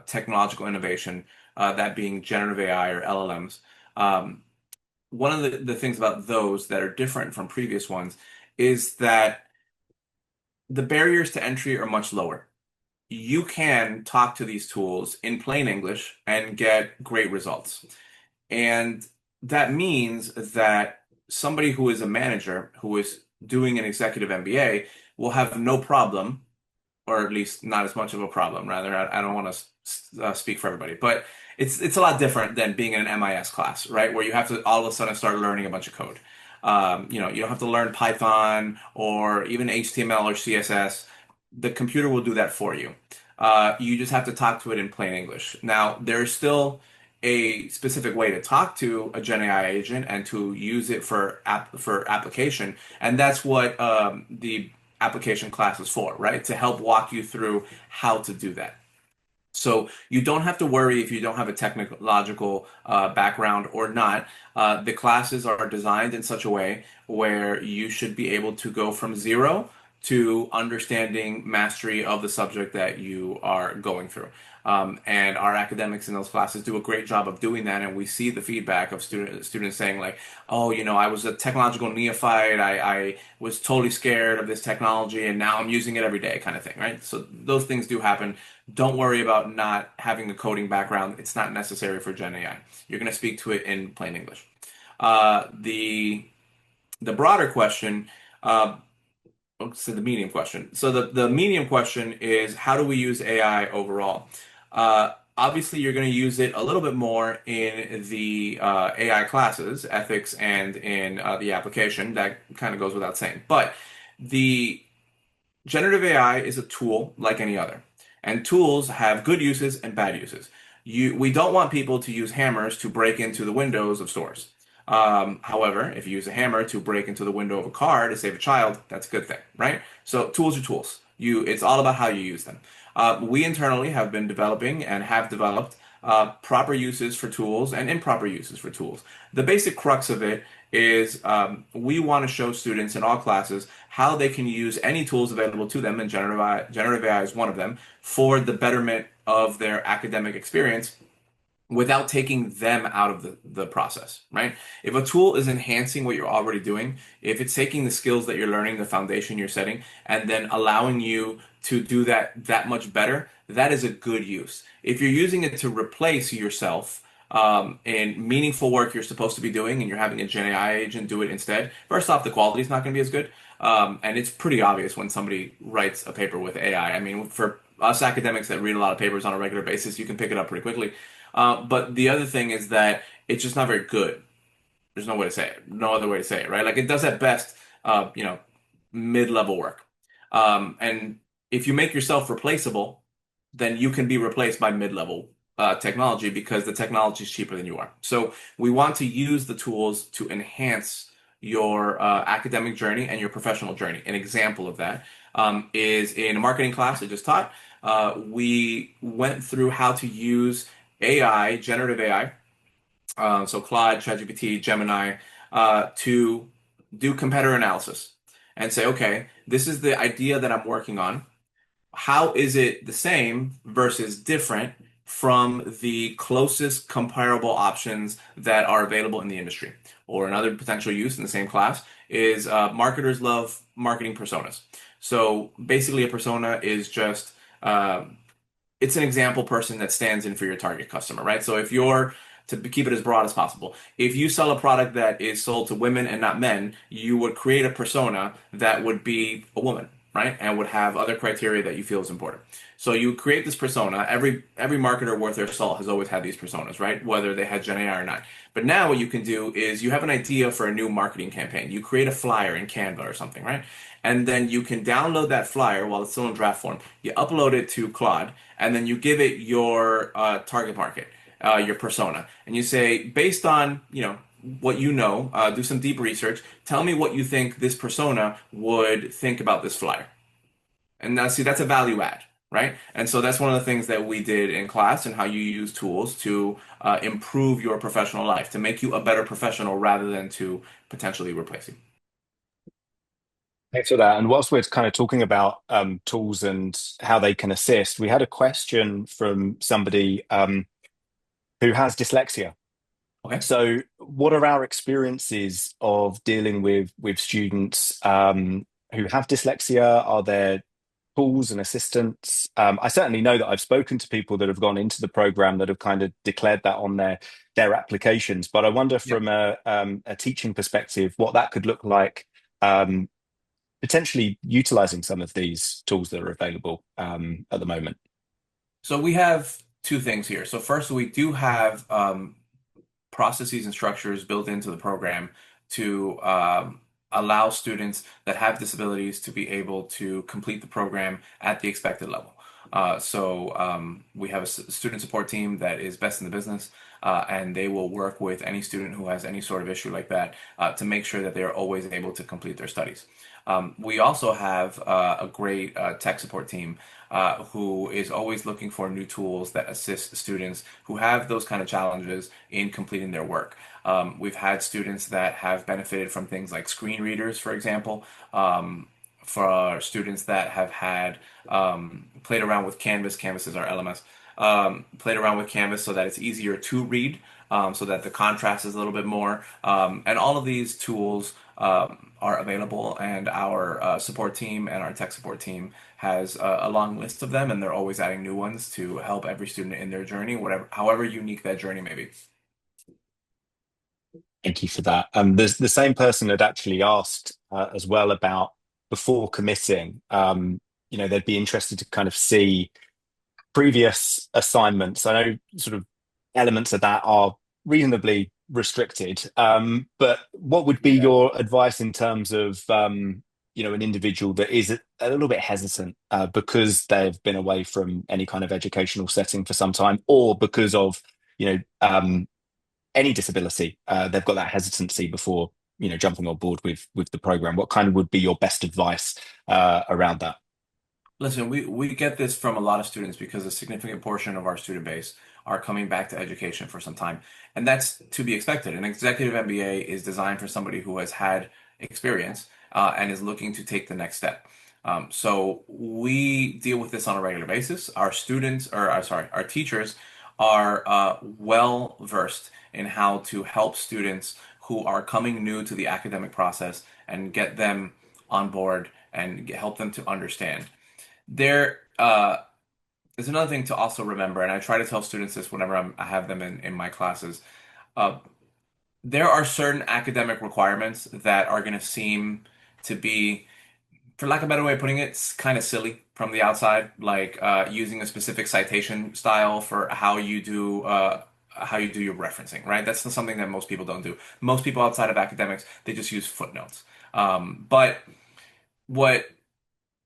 technological innovation, that being generative AI or LLMs. One of the things about those that are different from previous ones is that the barriers to entry are much lower. You can talk to these tools in plain English and get great results. And that means that somebody who is a manager who is doing an executive MBA will have no problem, or at least not as much of a problem. Rather, I don't want to speak for everybody, but it's a lot different than being in an MIS class, right? Where you have to all of a sudden start learning a bunch of code. You don't have to learn Python or even HTML or CSS. The computer will do that for you. You just have to talk to it in plain English. Now, there's still a specific way to talk to a Gen AI agent and to use it for application, and that's what the application class is for, right? To help walk you through how to do that. So you don't have to worry if you don't have a technological background or not. The classes are designed in such a way where you should be able to go from zero to understanding mastery of the subject that you are going through. And our academics in those classes do a great job of doing that, and we see the feedback of students saying like, "Oh, I was a technological neophyte. I was totally scared of this technology, and now I'm using it every day," kind of thing, right? So those things do happen. Don't worry about not having a coding background. It's not necessary for Gen AI. You're going to speak to it in plain English. The broader question, so the medium question. So the medium question is, how do we use AI overall? Obviously, you're going to use it a little bit more in the AI classes, ethics, and in the application. That kind of goes without saying. But the generative AI is a tool like any other, and tools have good uses and bad uses. We don't want people to use hammers to break into the windows of stores. However, if you use a hammer to break into the window of a car to save a child, that's a good thing, right? So tools are tools. It's all about how you use them. We internally have been developing and have developed proper uses for tools and improper uses for tools. The basic crux of it is we want to show students in all classes how they can use any tools available to them, and generative AI is one of them, for the betterment of their academic experience without taking them out of the process, right? If a tool is enhancing what you're already doing, if it's taking the skills that you're learning, the foundation you're setting, and then allowing you to do that much better, that is a good use. If you're using it to replace yourself in meaningful work you're supposed to be doing, and you're having a Gen AI agent do it instead, first off, the quality is not going to be as good. And it's pretty obvious when somebody writes a paper with AI. I mean, for us academics that read a lot of papers on a regular basis, you can pick it up pretty quickly. But the other thing is that it's just not very good. There's no way to say it. No other way to say it, right? Like it does at best, mid-level work. And if you make yourself replaceable, then you can be replaced by mid-level technology because the technology is cheaper than you are. So we want to use the tools to enhance your academic journey and your professional journey. An example of that is in a marketing class I just taught. We went through how to use AI, generative AI, so Claude, ChatGPT, Gemini, to do competitor analysis and say, okay, this is the idea that I'm working on. How is it the same versus different from the closest comparable options that are available in the industry? Or another potential use in the same class is marketers love marketing personas. So basically, a persona is just it's an example person that stands in for your target customer, right? So if you're to keep it as broad as possible, if you sell a product that is sold to women and not men, you would create a persona that would be a woman, right? And would have other criteria that you feel is important. So you create this persona. Every marketer worth their salt has always had these personas, right? Whether they had Gen AI or not. But now what you can do is you have an idea for a new marketing campaign. You create a flyer in Canva or something, right? And then you can download that flyer while it's still in draft form. You upload it to Claude, and then you give it your target market, your persona, and you say, based on what you know, do some deep research. Tell me what you think this persona would think about this flyer. And now, see, that's a value add, right? And so that's one of the things that we did in class and how you use tools to improve your professional life, to make you a better professional rather than to potentially replace you. Thanks for that. And whilst we're kind of talking about tools and how they can assist, we had a question from somebody who has dyslexia. Okay. So, what are our experiences of dealing with students who have dyslexia? Are there tools and assistants? I certainly know that I've spoken to people that have gone into the program that have kind of declared that on their applications. But I wonder, Yep. from a teaching perspective, what that could look like. Potentially utilizing some of these tools that are available at the moment. So we have two things here. So first, we do have processes and structures built into the program to allow students that have disabilities to be able to complete the program at the expected level. So we have a student support team that is best in the business, and they will work with any student who has any sort of issue like that to make sure that they are always able to complete their studies. We also have a great tech support team who is always looking for new tools that assist students who have those kind of challenges in completing their work. We've had students that have benefited from things like screen readers, for example. For our students that have had played around with Canvas. Canvas is our LMS. Played around with Canvas so that it's easier to read, so that the contrast is a little bit more. And all of these tools are available, and our support team and our tech support team has a long list of them, and they're always adding new ones to help every student in their journey, however unique that journey may be. Thank you for that. The same person had actually asked as well about, before committing, they'd be interested to kind of see previous assignments. I know sort of elements of that are reasonably restricted, but what would be your advice in terms of an individual that is a little bit hesitant because they've been away from any kind of educational setting for some time, or because of any disability, they've got that hesitancy before jumping on board with the program? What kind of would be your best advice around that? Listen, we get this from a lot of students because a significant portion of our student base are coming back to education for some time. And that's to be expected. An executive MBA is designed for somebody who has had experience and is looking to take the next step. So we deal with this on a regular basis. Our students, our teachers are well versed in how to help students who are coming new to the academic process and get them on board and help them to understand. There is another thing to also remember, and I try to tell students this whenever I have them in my classes. There are certain academic requirements that are going to seem to be, for lack of a better way of putting it, kind of silly from the outside, like using a specific citation style for how you do your referencing, right? That's not something that most people don't do. Most people outside of academics, they just use footnotes. But what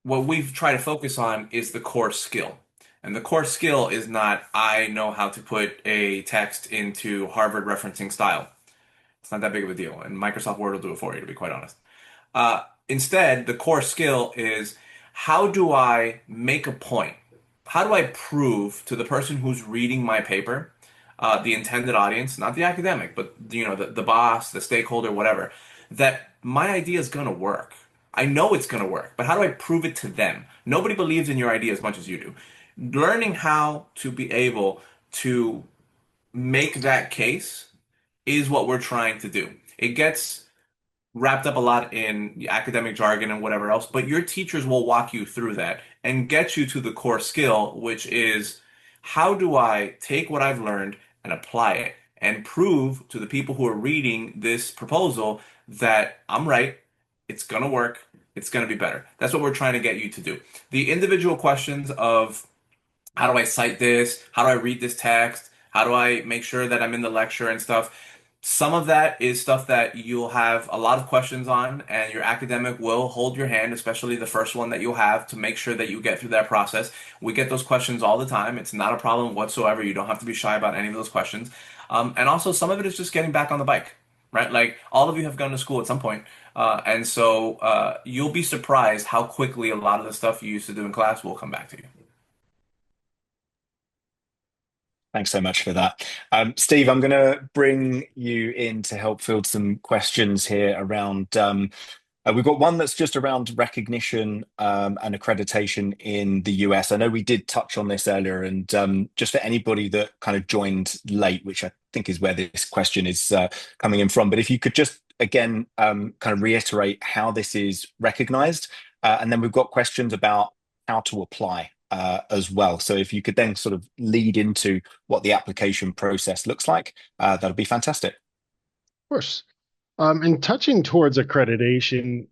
we've tried to focus on is the core skill. And the core skill is not, I know how to put a text into Harvard referencing style. It's not that big of a deal, and Microsoft Word will do it for you, to be quite honest. Instead, the core skill is how do I make a point? How do I prove to the person who's reading my paper, the intended audience, not the academic, but the boss, the stakeholder, whatever, that my idea is gonna work. I know it's gonna work, but how do I prove it to them? Nobody believes in your idea as much as you do. Learning how to be able to make that case is what we're trying to do. It gets wrapped up a lot in academic jargon and whatever else, but your teachers will walk you through that and get you to the core skill, which is how do I take what I've learned and apply it and prove to the people who are reading this proposal that I'm right, it's going to work, it's going to be better. That's what we're trying to get you to do. The individual questions of how do I cite this? How do I read this text? How do I make sure that I'm in the lecture and stuff? Some of that is stuff that you'll have a lot of questions on, and your academic will hold your hand, especially the first one that you'll have to make sure that you get through that process. We get those questions all the time. It's not a problem whatsoever. You don't have to be shy about any of those questions. And also, some of it is just getting back on the bike, right? Like all of you have gone to school at some point, and so you'll be surprised how quickly a lot of the stuff you used to do in class will come back to you. Thanks so much for that. Steve, I'm going to bring you in to help field some questions here around. We've got one that's just around recognition and accreditation in the US. I know we did touch on this earlier, and just for anybody that kind of joined late, which I think is where this question is coming in from, but if you could just again kind of reiterate how this is recognized, and then we've got questions about how to apply as well. So if you could then sort of lead into what the application process looks like, that'd be fantastic. Of course. And touching towards accreditation,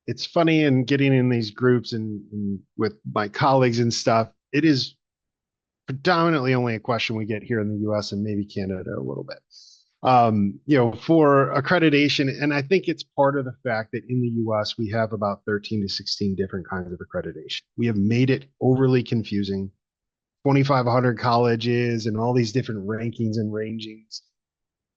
it's funny in getting in these groups and with my colleagues and stuff, it is predominantly only a question we get here in the US and maybe Canada a little bit. For accreditation, and I think it's part of the fact that in the US we have about 13 to 16 different kinds of accreditation. We have made it overly confusing. 2,500 colleges and all these different rankings and rangings.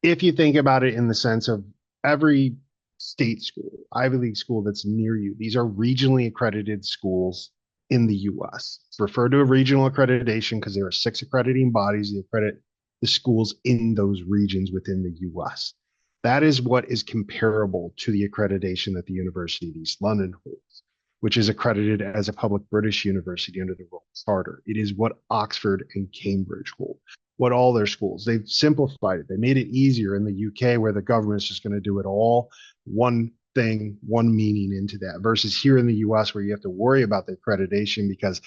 If you think about it in the sense of every state school, Ivy League school that's near you, these are regionally accredited schools in the US. It's referred to a regional accreditation because there are 6 accrediting bodies that accredit the schools in those regions within the US. That is what is comparable to the accreditation that the University of East London holds, which is accredited as a public British university under the Royal Charter. It is what Oxford and Cambridge hold, what all their schools. They've simplified it. They made it easier in the UK where the government's just going to do it all, one thing, one meaning into that, versus here in the US where you have to worry about the accreditation because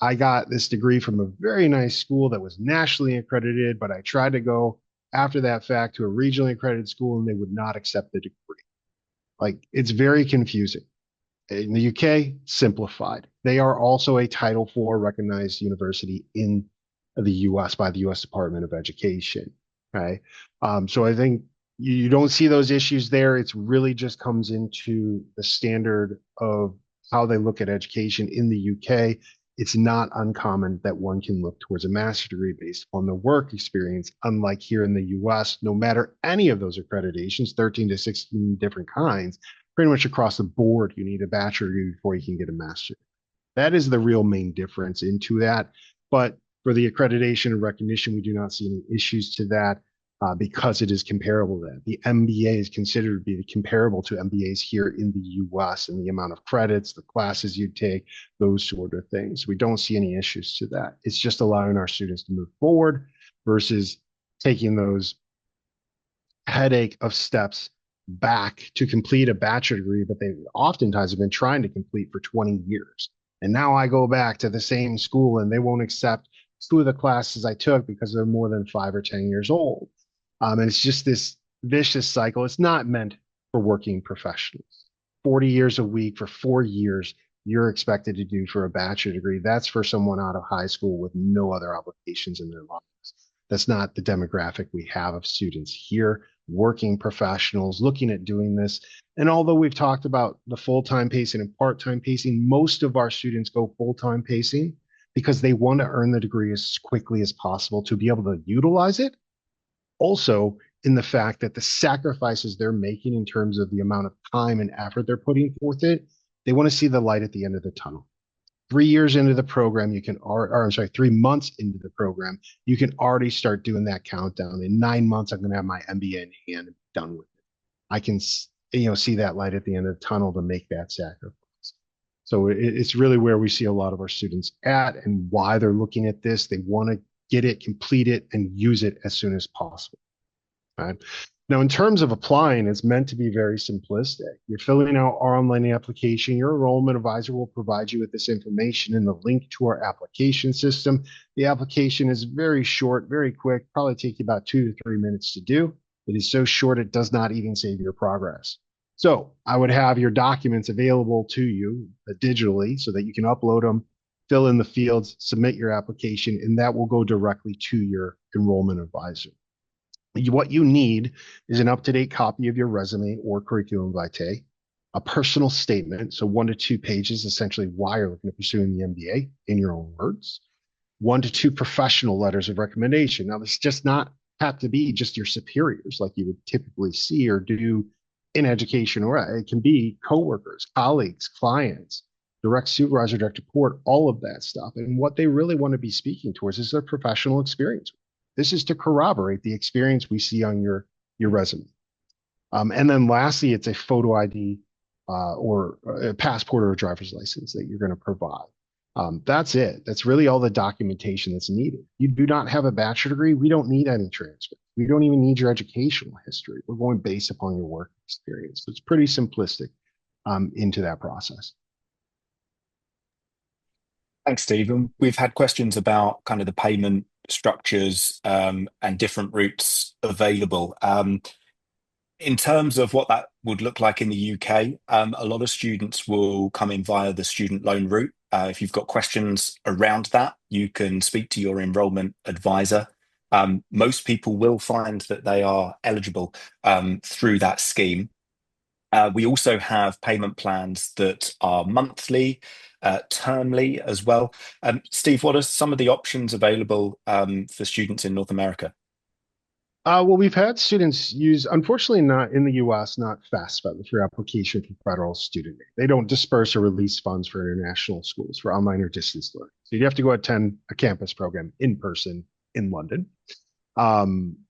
I got this degree from a very nice school that was nationally accredited, but I tried to go after that fact to a regionally accredited school and they would not accept the degree. Like, it's very confusing. In the UK, simplified. They are also a Title IV recognized university in the US by the US Department of Education. Okay. So I think you don't see those issues there. It's really just comes into the standard of how they look at education in the UK. It's not uncommon that one can look towards a master's degree based on the work experience, unlike here in the US, no matter any of those accreditations, 13 to 16 different kinds, pretty much across the board, you need a bachelor degree before you can get a master's. That is the real main difference into that. But for the accreditation and recognition, we do not see any issues to that because it is comparable to that. The MBA is considered to be comparable to MBAs here in the US and the amount of credits, the classes you take, those sort of things. We don't see any issues to that. It's just allowing our students to move forward versus taking those headache of steps back to complete a bachelor degree, but they oftentimes have been trying to complete for 20 years. And now I go back to the same school and they won't accept 2 of the classes I took because they're more than 5 or 10 years old. And it's just this vicious cycle. It's not meant for working professionals. 40 years a week for 4 years, you're expected to do for a bachelor degree. That's for someone out of high school with no other obligations in their lives. That's not the demographic we have of students here, working professionals looking at doing this. And although we've talked about the full-time pacing and part-time pacing, most of our students go full-time pacing because they want to earn the degree as quickly as possible to be able to utilize it. Also, in the fact that the sacrifices they're making in terms of the amount of time and effort they're putting forth they want to see the light at the end of the tunnel. 3 years into the program, or I'm sorry, 3 months into the program, you can already start doing that countdown. In 9 months, I'm going to have my MBA in hand and done with it. I can, see that light at the end of the tunnel to make that sacrifice. So it's really where we see a lot of our students at and why they're looking at this. They want to get it, complete it, and use it as soon as possible. Right? Now, in terms of applying, it's meant to be very simplistic. You're filling out our online application. Your enrollment advisor will provide you with this information and the link to our application system. The application is very short, very quick, probably take you about 2 to 3 minutes to do. It is so short, it does not even save your progress. So I would have your documents available to you digitally so that you can upload them, fill in the fields, submit your application, and that will go directly to your enrollment advisor. What you need is an up-to-date copy of your resume or curriculum vitae, a personal statement, so 1 to 2 pages, essentially why you're looking at pursuing the MBA in your own words, 1 to 2 professional letters of recommendation. Now, this does not have to be just your superiors like you would typically see or do in education, or it can be coworkers, colleagues, clients, direct supervisor, direct report, all of that stuff. And what they really want to be speaking towards is their professional experience. This is to corroborate the experience we see on your resume. And then lastly, it's a photo ID or a passport or a driver's license that you're going to provide. That's it. That's really all the documentation that's needed. You do not have a bachelor degree. We don't need any transcript. We don't even need your educational history. We're going based upon your work experience. So it's pretty simplistic into that process. Thanks, Stephen. We've had questions about kind of the payment structures and different routes available. In terms of what that would look like in the UK, a lot of students will come in via the student loan route. If you've got questions around that, you can speak to your enrolment advisor. Most people will find that they are eligible through that scheme. We also have payment plans that are monthly, termly as well. Steve, what are some of the options available for students in North America? Well, we've had students use, unfortunately not in the US, not FAFSA for your application for federal student aid. They don't disperse or release funds for international schools for online or distance learning. So you have to go attend a campus program in person in London,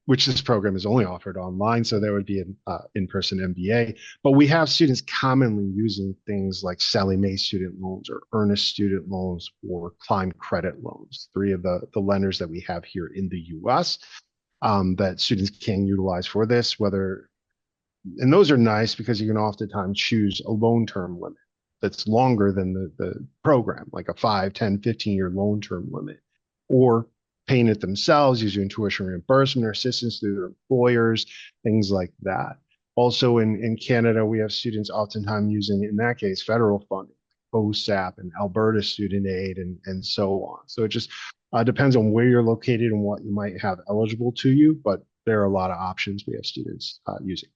which this program is only offered online. So there would be an in-person MBA. But we have students commonly using things like Sallie Mae student loans or earnest student loans or Climb credit loans, 3 of the lenders that we have here in the US. That students can utilize for this, and those are nice because you can oftentimes choose a loan term limit that's longer than the program, like a 5, 10, 15-year loan term limit, or paying it themselves using tuition reimbursement or assistance through their employers, things like that. Also in Canada, we have students oftentimes using, in that case, federal funding, OSAP and Alberta student aid and so on. So it just depends on where you're located and what you might have eligible to you, but there are a lot of options we have students using.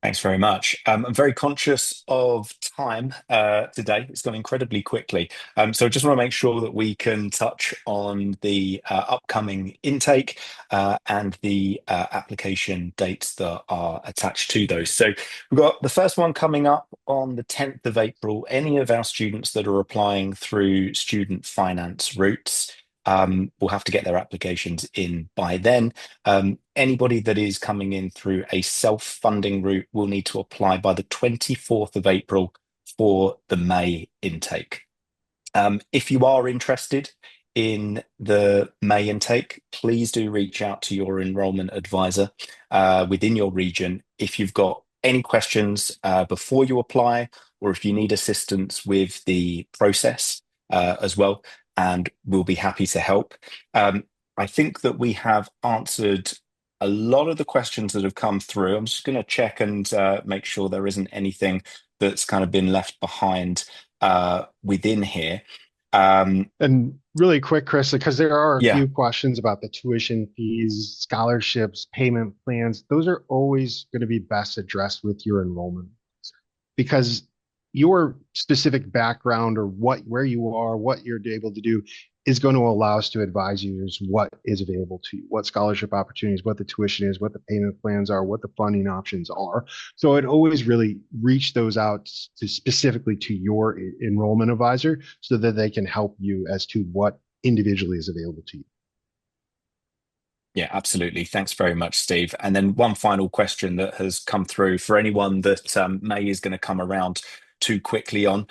Thanks very much. I'm very conscious of time today. It's gone incredibly quickly. So I just want to make sure that we can touch on the upcoming intake and the application dates that are attached to those. So we've got the first one coming up on the 10th of April. Any of our students that are applying through student finance routes will have to get their applications in by then. Anybody that is coming in through a self-funding route will need to apply by the 24th of April for the May intake. If you are interested in the May intake, please do reach out to your enrolment advisor within your region. If you've got any questions before you apply, or if you need assistance with the process as well, and we'll be happy to help. I think that we have answered a lot of the questions that have come through. I'm just going to check and make sure there isn't anything that's kind of been left behind within here. And really quick, Chris, because there are a Yeah. few questions about the tuition fees, scholarships, payment plans. Those are always going to be best addressed with your enrollment, because your specific background or where you are, what you're able to do is going to allow us to advise you as what is available to you, what scholarship opportunities, what the tuition is, what the payment plans are, what the funding options are. So it always really reach those out to specifically to your enrollment advisor so that they can help you as to what individually is available to you. Yeah, absolutely. Thanks very much, Steve. And then one final question that has come through for anyone that May is going to come around too quickly on.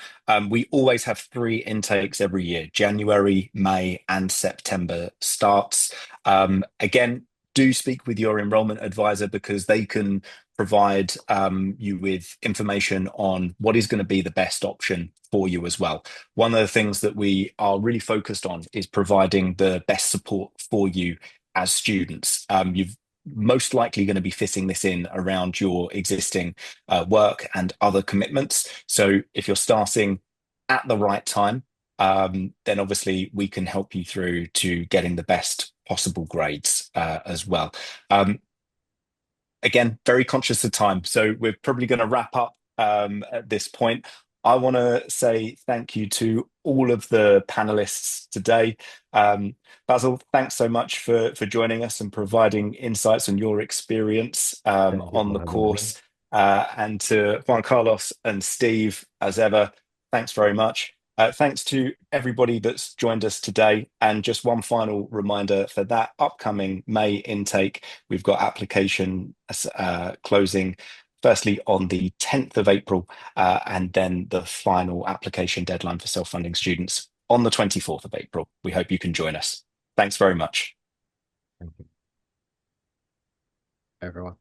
We always have 3 intakes every year: January, May, and September starts. Again, do speak with your enrollment advisor because they can provide you with information on what is going to be the best option for you as well. One of the things that we are really focused on is providing the best support for you as students. You've most likely going to be fitting this in around your existing work and other commitments. So if you're starting at the right time, then obviously we can help you through to getting the best possible grades as well. Again, very conscious of time, so we're probably going to wrap up at this point. I want to say thank you to all of the panelists today. Bassel, thanks so much for joining us and providing insights on your experience on the course. And to Juan Carlos and Steve, as ever, thanks very much. Thanks to everybody that's joined us today. And just one final reminder for that upcoming May intake, we've got application closing firstly on the 10th of April, and then the final application deadline for self-funding students on the 24th of April. We hope you can join us. Thanks very much. Thank you, everyone.